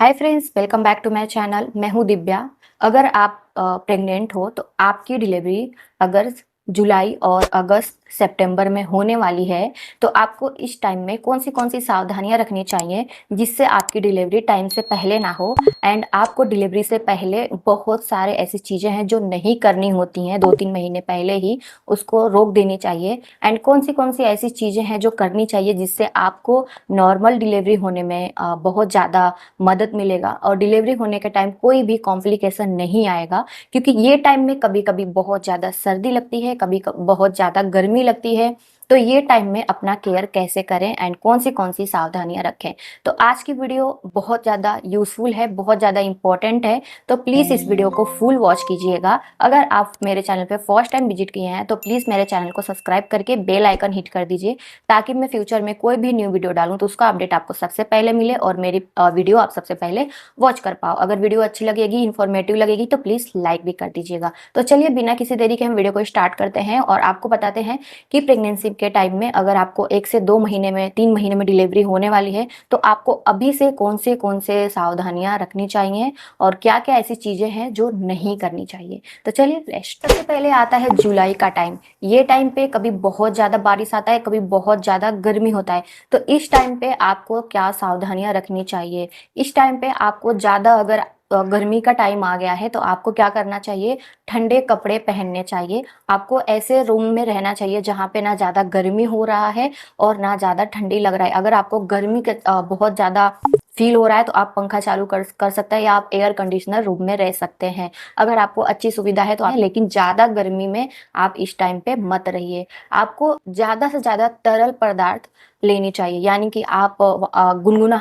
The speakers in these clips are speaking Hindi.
Hi friends, welcome back to my channel. मैं हूं दिव्या। अगर आप प्रेग्नेंट हो तो आपकी डिलीवरी अगर जुलाई और अगस्त सितंबर में होने वाली है तो आपको इस टाइम में कौन सी सावधानियां रखनी चाहिए जिससे आपकी डिलीवरी टाइम से पहले ना हो। एंड आपको डिलीवरी से पहले बहुत सारे ऐसी चीज़ें हैं जो नहीं करनी होती हैं, 2-3 महीने पहले ही उसको रोक देनी चाहिए। एंड कौन सी ऐसी चीज़ें हैं जो करनी चाहिए जिससे आपको नॉर्मल डिलीवरी होने में बहुत ज़्यादा मदद मिलेगा और डिलीवरी होने के टाइम कोई भी कॉम्प्लिकेशन नहीं आएगा। क्योंकि ये टाइम में कभी कभी बहुत ज़्यादा सर्दी लगती है, बहुत ज़्यादा गर्मी लगती है। तो ये टाइम में अपना केयर कैसे करें एंड कौन सी सावधानियां रखें। तो आज की वीडियो बहुत ज़्यादा यूजफुल है, बहुत ज़्यादा इंपॉर्टेंट है। तो प्लीज़ इस वीडियो को फुल वॉच कीजिएगा। अगर आप मेरे चैनल पे फर्स्ट टाइम विजिट किए हैं तो प्लीज़ मेरे चैनल को सब्सक्राइब करके बेल आइकन हिट कर दीजिए, ताकि मैं फ्यूचर में कोई भी न्यू वीडियो डालूं तो उसका अपडेट आपको सबसे पहले मिले और मेरी वीडियो आप सबसे पहले वॉच कर पाओ। अगर वीडियो अच्छी लगेगी, इन्फॉर्मेटिव लगेगी तो प्लीज़ लाइक भी कर दीजिएगा। तो चलिए बिना किसी देरी के हम वीडियो को स्टार्ट करते हैं और आपको बताते हैं कि प्रेगनेंसी के टाइम में अगर आपको 1 से 2 महीने में 3 महीने में डिलीवरी होने वाली है तो आपको अभी से कौन से सावधानियां रखनी चाहिए और क्या क्या ऐसी चीज़ें हैं जो नहीं करनी चाहिए। तो चलिए सबसे पहले आता है जुलाई का टाइम। ये टाइम पे कभी बहुत ज़्यादा बारिश आता है, कभी बहुत ज़्यादा गर्मी होता है। तो इस टाइम पे आपको क्या सावधानियां रखनी चाहिए। इस टाइम पे आपको ज़्यादा अगर गर्मी का टाइम आ गया है तो आपको क्या करना चाहिए, ठंडे कपड़े पहनने चाहिए। आपको ऐसे रूम में रहना चाहिए जहाँ पे ना ज़्यादा गर्मी हो रहा है और ना ज़्यादा ठंडी लग रहा है। अगर आपको गर्मी के बहुत ज़्यादा फील हो रहा है तो आप पंखा चालू कर सकते हैं या आप एयर कंडीशनर रूम में रह सकते हैं। अगर आपको अच्छी सुविधा है तो लेकिन ज़्यादा गर्मी में आप इस टाइम पे मत रहिए। आपको ज़्यादा से ज़्यादा तरल पदार्थ लेनी चाहिए, यानी कि आप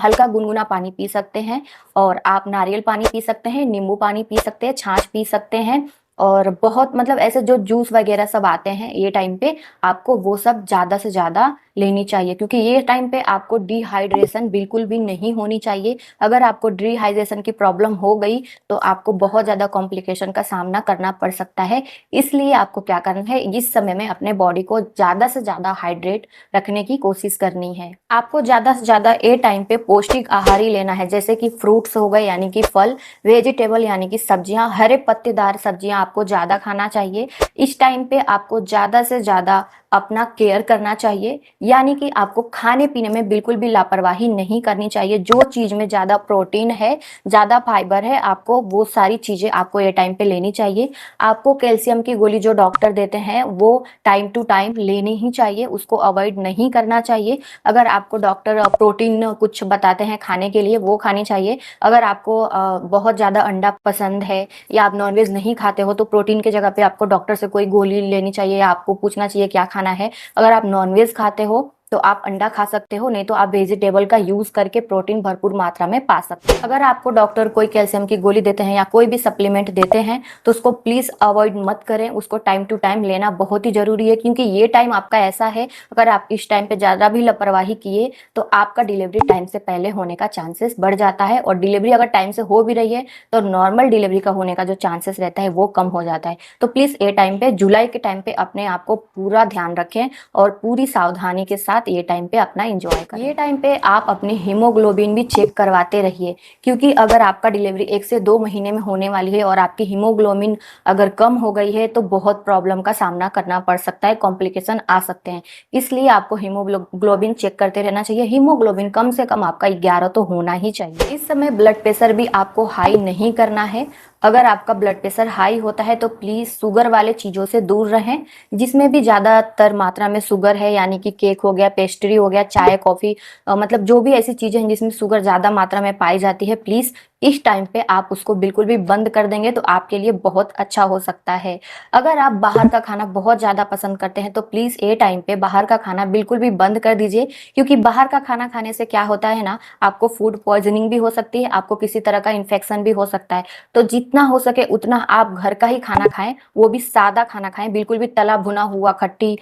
हल्का गुनगुना पानी पी सकते हैं और आप नारियल पानी पी सकते हैं, नींबू पानी पी सकते हैं, छाछ पी सकते हैं। और बहुत मतलब ऐसे जो जूस वगैरह सब आते हैं ये टाइम पे आपको वो सब ज़्यादा से ज़्यादा लेनी चाहिए, क्योंकि ये टाइम पे आपको डिहाइड्रेशन बिल्कुल भी नहीं होनी चाहिए। अगर आपको डिहाइड्रेशन की प्रॉब्लम हो गई तो आपको बहुत ज़्यादा कॉम्प्लिकेशन का सामना करना पड़ सकता है। इसलिए आपको क्या करना है, इस समय में अपने बॉडी को ज़्यादा से ज़्यादा हाइड्रेट रखने की कोशिश करनी है। आपको ज़्यादा से ज़्यादा ये टाइम पे पौष्टिक आहार ही लेना है, जैसे कि फ्रूट्स हो गए यानी कि फल, वेजिटेबल यानी कि सब्जियां, हरे पत्तेदार सब्जियां आपको ज़्यादा खाना चाहिए। इस टाइम पे आपको ज़्यादा से ज़्यादा अपना केयर करना चाहिए, यानी कि आपको खाने पीने में बिल्कुल भी लापरवाही नहीं करनी चाहिए। जो चीज़ में ज़्यादा प्रोटीन है, ज़्यादा फाइबर है, आपको वो सारी चीज़ें आपको ये टाइम पे लेनी चाहिए। आपको कैल्शियम की गोली जो डॉक्टर देते हैं वो टाइम टू टाइम लेनी ही चाहिए, उसको अवॉइड नहीं करना चाहिए। अगर आपको डॉक्टर प्रोटीन कुछ बताते हैं खाने के लिए वो खानी चाहिए। अगर आपको बहुत ज़्यादा अंडा पसंद है या आप नॉनवेज नहीं खाते हो तो प्रोटीन की जगह पे आपको डॉक्टर से कोई गोली लेनी चाहिए या आपको पूछना चाहिए क्या खाना है। अगर आप नॉनवेज खाते हो तो आप अंडा खा सकते हो, नहीं तो आप वेजिटेबल का यूज करके प्रोटीन भरपूर मात्रा में पा सकते हैं। अगर आपको डॉक्टर कोई कैल्शियम की गोली देते हैं या कोई भी सप्लीमेंट देते हैं तो उसको प्लीज अवॉइड मत करें, उसको टाइम टू टाइम लेना बहुत ही जरूरी है। क्योंकि ये टाइम आपका ऐसा है, अगर आप इस टाइम पे ज्यादा भी लापरवाही किए तो आपका डिलीवरी टाइम से पहले होने का चांसेस बढ़ जाता है, और डिलीवरी अगर टाइम से हो भी रही है तो नॉर्मल डिलीवरी का होने का जो चांसेस रहता है वो कम हो जाता है। तो प्लीज ये टाइम पे, जुलाई के टाइम पे अपने आप को पूरा ध्यान रखें और पूरी सावधानी के साथ ये टाइम पे अपना एंजॉय करें। ये टाइम पे आप अपने हीमोग्लोबिन भी चेक करवाते रहिए, क्योंकि अगर आपका डिलीवरी 1 से 2 महीने में होने वाली है और आपकी हीमोग्लोबिन अगर कम हो गई है तो बहुत प्रॉब्लम का सामना करना पड़ सकता है, कॉम्प्लिकेशन आ सकते हैं। इसलिए आपको हीमोग्लोबिन चेक करते रहना चाहिए। हीमोग्लोबिन कम से कम आपका 11 तो होना ही चाहिए। इस समय ब्लड प्रेशर भी आपको हाई नहीं करना है। अगर आपका ब्लड प्रेशर हाई होता है तो प्लीज़ शुगर वाले चीज़ों से दूर रहें, जिसमें भी ज़्यादातर मात्रा में शुगर है, यानी कि केक हो गया, पेस्ट्री हो गया, चाय कॉफ़ी, मतलब जो भी ऐसी चीज़ें हैं जिसमें शुगर ज़्यादा मात्रा में पाई जाती है, प्लीज़ इस टाइम पे आप उसको बिल्कुल भी बंद कर देंगे तो आपके लिए बहुत अच्छा हो सकता है। अगर आप बाहर का खाना बहुत ज़्यादा पसंद करते हैं तो प्लीज़ ये टाइम पे बाहर का खाना बिल्कुल भी बंद कर दीजिए, क्योंकि बाहर का खाना खाने से क्या होता है ना, आपको फूड पॉइजनिंग भी हो सकती है, आपको किसी तरह का इन्फेक्शन भी हो सकता है। तो जितना हो सके उतना आप घर का ही खाना खाएं, वो भी सादा खाना खाएं, बिल्कुल भी तला भुना हुआ, खट्टी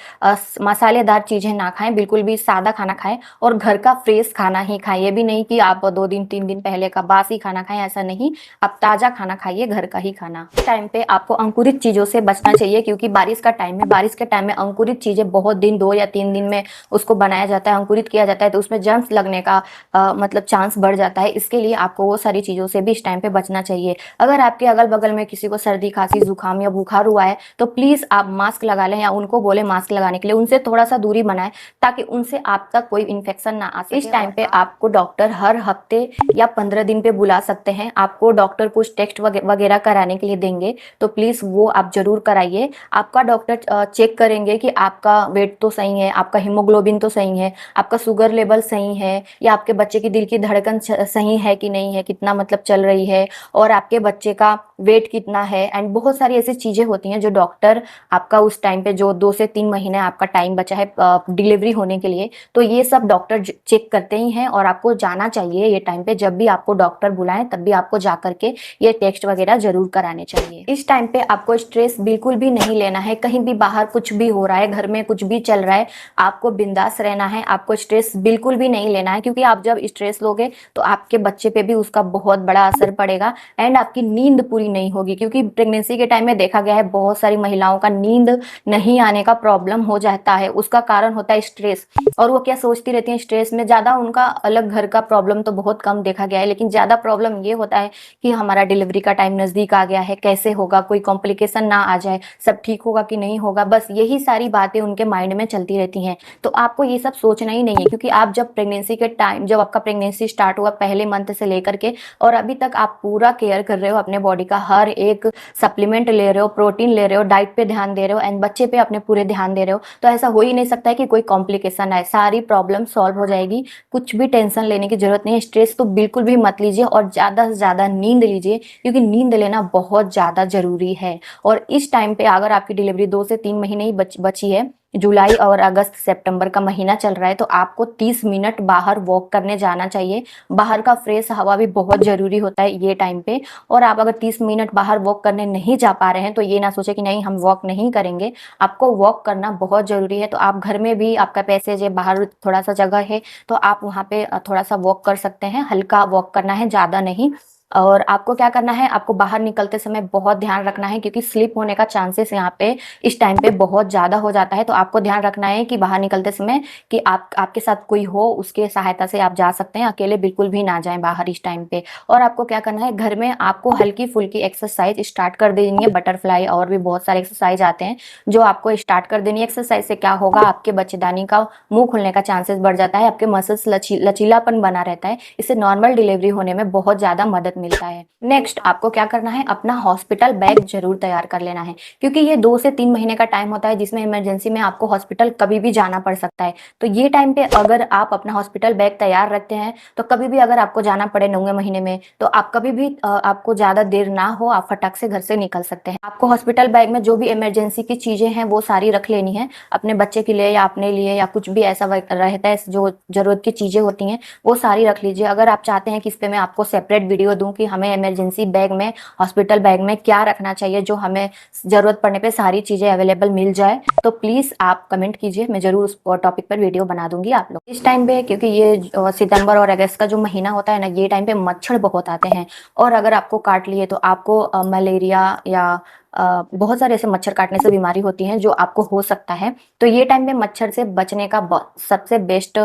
मसालेदार चीज़ें ना खाएं, बिल्कुल बिल्कुल भी सादा खाना खाएं और घर का फ्रेश खाना ही खाएं। ये भी नहीं कि आप 2 दिन 3 दिन पहले का बासी खाना खाएं, ऐसा नहीं। आप ताजा खाना खाइए, घर का ही खाना। इस टाइम पे आपको अंकुरित चीजों से बचना चाहिए, क्योंकि बारिश का टाइम है। बारिश के टाइम में अंकुरित चीजें बहुत दिन, 2 या 3 दिन में उसको बनाया जाता है, अंकुरित किया जाता है, तो उसमें जर्म्स लगने का मतलब चांस बढ़ जाता है। इसके लिए आपको वो सारी चीजों से भी इस टाइम पे बचना चाहिए। अगर आपके अगल बगल में किसी को सर्दी, खांसी, जुकाम या बुखार हुआ है तो प्लीज आप मास्क लगा लें, या उनको बोले मास्क लगाने के लिए। उनसे थोड़ा सा दूरी बनाएं ताकि उनसे आप तक कोई इन्फेक्शन ना आ सके। इस टाइम पे आपको डॉक्टर हर हफ्ते या 15 दिन पे बुला सकते हैं। आपको डॉक्टर कुछ टेस्ट वगैरह कराने के लिए देंगे, तो प्लीज वो आप जरूर कराइए। आपका डॉक्टर चेक करेंगे कि आपका वेट तो सही है, आपका हीमोग्लोबिन तो सही है, आपका शुगर लेवल सही है, या आपके बच्चे की दिल की धड़कन सही है कि नहीं है, कितना मतलब चल रही है, और आपके बच्चे का वेट कितना है। एंड बहुत सारी ऐसी चीजें होती हैं जो डॉक्टर आपका उस टाइम पे, जो 2 से 3 महीने आपका टाइम बचा है डिलीवरी होने के लिए, तो ये सब डॉक्टर चेक करते ही हैं। और आपको जाना चाहिए ये टाइम पे, जब भी आपको डॉक्टर बुलाएं तब भी आपको जा करके ये टेस्ट वगैरह जरूर कराने चाहिए। इस टाइम पे आपको स्ट्रेस बिल्कुल भी नहीं लेना है। कहीं भी बाहर कुछ भी हो रहा है, घर में कुछ भी चल रहा है, आपको बिंदास रहना है। आपको स्ट्रेस बिल्कुल भी नहीं लेना है, क्योंकि आप जब स्ट्रेस लोगे तो आपके बच्चे पे भी उसका बहुत बड़ा असर पड़ेगा एंड आपकी नींद पूरी नहीं होगी। क्योंकि प्रेगनेंसी के टाइम में देखा गया है बहुत सारी महिलाओं का नींद नहीं आने का प्रॉब्लम हो जाता है। उसका कारण होता है स्ट्रेस। और वो क्या सोचती रहती है स्ट्रेस में, ज्यादा उनका अलग घर का प्रॉब्लम तो बहुत कम देखा गया है, लेकिन ज्यादा प्रॉब्लम ये होता है कि हमारा डिलीवरी का टाइम नजदीक आ गया है, कैसे होगा, कोई कॉम्प्लिकेशन ना आ जाए, सब ठीक होगा कि नहीं होगा, बस यही सारी बातें उनके माइंड में चलती रहती हैं। तो आपको ये सब सोचना ही नहीं है, क्योंकि आप जब प्रेगनेंसी के टाइम, जब आपका प्रेगनेंसी स्टार्ट हुआ पहले मंथ से लेकर के और अभी तक आप पूरा केयर कर रहे हो अपने बॉडी का, हर एक सप्लीमेंट ले रहे हो, प्रोटीन ले रहे हो, डाइट पे ध्यान दे रहे हो एंड बच्चे पे अपने पूरे ध्यान दे रहे हो, तो ऐसा हो ही नहीं सकता है कि कोई कॉम्प्लिकेशन आए। सारी प्रॉब्लम सॉल्व हो जाएगी, कुछ भी टेंशन लेने की जरूरत नहीं है। स्ट्रेस तो बिल्कुल भी मत लीजिए और ज्यादा से ज्यादा नींद लीजिए, क्योंकि नींद लेना बहुत ज्यादा जरूरी है। और इस टाइम पे अगर आपकी डिलीवरी 2 से 3 महीने ही बची है, जुलाई और अगस्त सितंबर का महीना चल रहा है, तो आपको 30 मिनट बाहर वॉक करने जाना चाहिए। बाहर का फ्रेश हवा भी बहुत जरूरी होता है ये टाइम पे। और आप अगर 30 मिनट बाहर वॉक करने नहीं जा पा रहे हैं तो ये ना सोचे कि नहीं हम वॉक नहीं करेंगे, आपको वॉक करना बहुत जरूरी है। तो आप घर में भी, आपका पैसेज है, बाहर थोड़ा सा जगह है, तो आप वहाँ पे थोड़ा सा वॉक कर सकते हैं। हल्का वॉक करना है, ज्यादा नहीं। और आपको क्या करना है, आपको बाहर निकलते समय बहुत ध्यान रखना है, क्योंकि स्लिप होने का चांसेस यहाँ पे इस टाइम पे बहुत ज्यादा हो जाता है। तो आपको ध्यान रखना है कि बाहर निकलते समय कि आपके साथ कोई हो, उसके सहायता से आप जा सकते हैं, अकेले बिल्कुल भी ना जाएं बाहर इस टाइम पे। और आपको क्या करना है, घर में आपको हल्की फुल्की एक्सरसाइज स्टार्ट कर देनी है, बटरफ्लाई और भी बहुत सारे एक्सरसाइज आते हैं जो आपको स्टार्ट कर देनी है। एक्सरसाइज से क्या होगा, आपके बच्चेदानी का मुंह खुलने का चांसेस बढ़ जाता है, आपके मसल्स लचीलापन बना रहता है, इससे नॉर्मल डिलीवरी होने में बहुत ज्यादा मदद मिलता है। नेक्स्ट आपको क्या करना है, अपना हॉस्पिटल बैग जरूर तैयार कर लेना है, क्योंकि ये 2 से 3 महीने का टाइम होता है जिसमें इमरजेंसी में आपको हॉस्पिटल कभी भी जाना पड़ सकता है। तो ये टाइम पे अगर आप अपना हॉस्पिटल बैग तैयार रखते हैं तो कभी भी अगर आपको जाना पड़े 9वें महीने में, तो आप कभी भी आपको ज्यादा देर ना हो, आप फटाक से घर से निकल सकते हैं। आपको हॉस्पिटल बैग में जो भी इमरजेंसी की चीजें हैं वो सारी रख लेनी है, अपने बच्चे के लिए या अपने लिए, या कुछ भी ऐसा रहता है जो जरूरत की चीजें होती हैं वो सारी रख लीजिए। अगर आप चाहते हैं कि इस पे मैं आपको सेपरेट वीडियो दूं कि हमें इमरजेंसी बैग में, हॉस्पिटल बैग में क्या रखना चाहिए जो हमें जरूरत पड़ने पे सारी चीजें अवेलेबल मिल जाए, तो प्लीज आप कमेंट कीजिए, मैं जरूर उस टॉपिक पर वीडियो बना दूंगी आप लोग। इस टाइम पे, क्योंकि ये सितंबर और अगस्त का जो महीना होता है ना, ये टाइम पे मच्छर बहुत आते हैं, और अगर आपको काट लिए तो आपको मलेरिया या बहुत सारे ऐसे मच्छर काटने से बीमारी होती हैं जो आपको हो सकता है। तो ये टाइम पे मच्छर से बचने का सबसे बेस्ट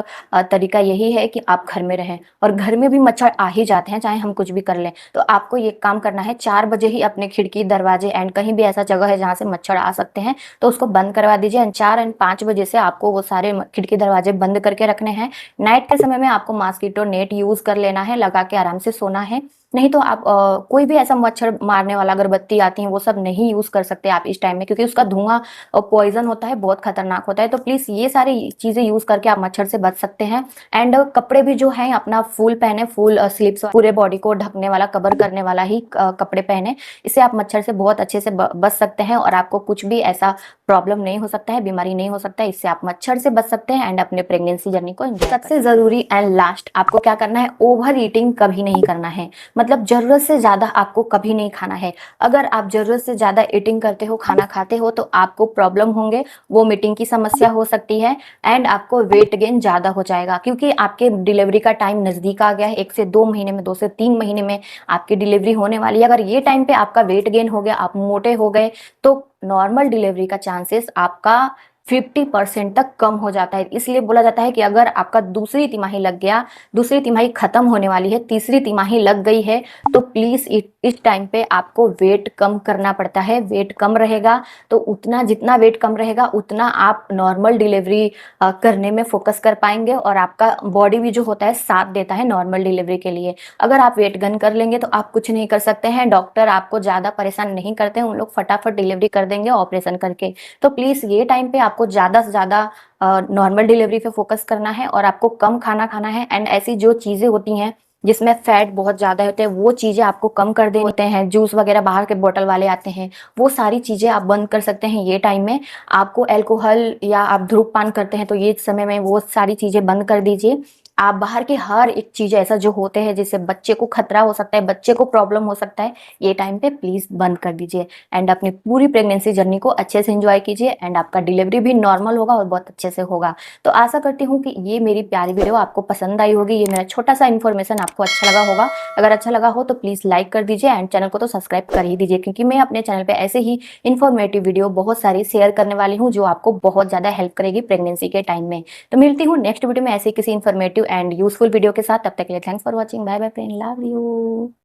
तरीका यही है कि आप घर में रहें। और घर में भी मच्छर आ ही जाते हैं चाहे हम कुछ भी कर लें, तो आपको ये काम करना है, 4 बजे ही अपने खिड़की, दरवाजे एंड कहीं भी ऐसा जगह है जहाँ से मच्छर आ सकते हैं तो उसको बंद करवा दीजिए। एंड 4 एंड 5 बजे से आपको वो सारे खिड़की दरवाजे बंद करके रखने हैं। नाइट के समय में आपको मॉस्किटो नेट यूज कर लेना है, लगा के आराम से सोना है। नहीं तो आप कोई भी ऐसा मच्छर मारने वाला अगरबत्ती आती है वो सब नहीं यूज कर सकते आप इस टाइम में, क्योंकि उसका धुआं पॉइजन होता है, बहुत खतरनाक होता है। तो प्लीज ये सारी चीजें यूज करके आप मच्छर से बच सकते हैं। एंड कपड़े भी जो है अपना फुल पहने, फुल स्लीव्स, पूरे बॉडी को ढकने वाला, कवर करने वाला ही कपड़े पहने। इससे आप मच्छर से बहुत अच्छे से बच सकते हैं और आपको कुछ भी ऐसा प्रॉब्लम नहीं हो सकता है, बीमारी नहीं हो सकता है। इससे आप मच्छर से बच सकते हैं एंड अपने प्रेगनेंसी जर्नी को एंजॉय। सबसे जरूरी एंड लास्ट आपको क्या करना है, ओवर ईटिंग कभी नहीं करना है। मतलब ज़रूरत से ज़्यादा आपको कभी नहीं खाना है। अगर आप ज़रूरत से ज़्यादा ईटिंग करते हो, खाना खाते हो, तो आपको प्रॉब्लम होंगे, वोमिटिंग की समस्या हो सकती है एंड आपको वेट गेन ज़्यादा हो जाएगा, क्योंकि आपके डिलीवरी का टाइम नज़दीक आ गया है। 1 से 2 महीने में, 2 से 3 महीने में आपकी डिलीवरी होने वाली है। अगर ये टाइम पे आपका वेट गेन हो गया, आप मोटे हो गए, तो नॉर्मल डिलीवरी का चांसेस आपका 50% तक कम हो जाता है। इसलिए बोला जाता है कि अगर आपका दूसरी तिमाही लग गया, दूसरी तिमाही खत्म होने वाली है, तीसरी तिमाही लग गई है, तो प्लीज इस टाइम पे आपको वेट कम करना पड़ता है। वेट कम रहेगा तो उतना, जितना वेट कम रहेगा उतना आप नॉर्मल डिलीवरी करने में फोकस कर पाएंगे, और आपका बॉडी भी जो होता है साथ देता है नॉर्मल डिलीवरी के लिए। अगर आप वेट गेन कर लेंगे तो आप कुछ नहीं कर सकते हैं। डॉक्टर आपको ज़्यादा परेशान नहीं करते हैं, उन लोग फटाफट डिलीवरी कर देंगे ऑपरेशन करके। तो प्लीज़ ये टाइम पे आपको ज़्यादा से ज़्यादा नॉर्मल डिलीवरी पे फोकस करना है, और आपको कम खाना खाना है। एंड ऐसी जो चीज़ें होती हैं जिसमें फैट बहुत ज़्यादा होते हैं, वो चीज़ें आपको कम कर देने होते हैं। जूस वगैरह बाहर के बोतल वाले आते हैं, वो सारी चीज़ें आप बंद कर सकते हैं ये टाइम में। आपको अल्कोहल या आप धूम्रपान करते हैं तो ये समय में वो सारी चीज़ें बंद कर दीजिए। आप बाहर की हर एक चीज़ ऐसा जो होते हैं जिससे बच्चे को खतरा हो सकता है, बच्चे को प्रॉब्लम हो सकता है, ये टाइम पे प्लीज़ बंद कर दीजिए। एंड अपनी पूरी प्रेगनेंसी जर्नी को अच्छे से एंजॉय कीजिए, एंड आपका डिलीवरी भी नॉर्मल होगा और बहुत अच्छे से होगा। तो आशा करती हूँ कि ये मेरी प्यारी वीडियो आपको पसंद आई होगी, ये मेरा छोटा सा इन्फॉर्मेशन आपको अच्छा लगा होगा। अगर अच्छा लगा हो तो प्लीज़ लाइक कर दीजिए, एंड चैनल को तो सब्सक्राइब कर ही दीजिए, क्योंकि मैं अपने चैनल पे ऐसे ही इन्फॉर्मेटिव वीडियो बहुत सारी शेयर करने वाली हूँ जो आपको बहुत ज़्यादा हेल्प करेगी प्रेगनेंसी के टाइम में। तो मिलती हूँ नेक्स्ट वीडियो में ऐसे किसी इन्फॉर्मेटिव एंड यूजफुल वीडियो के साथ। तब तक के लिए thanks for watching, bye bye friend, love you.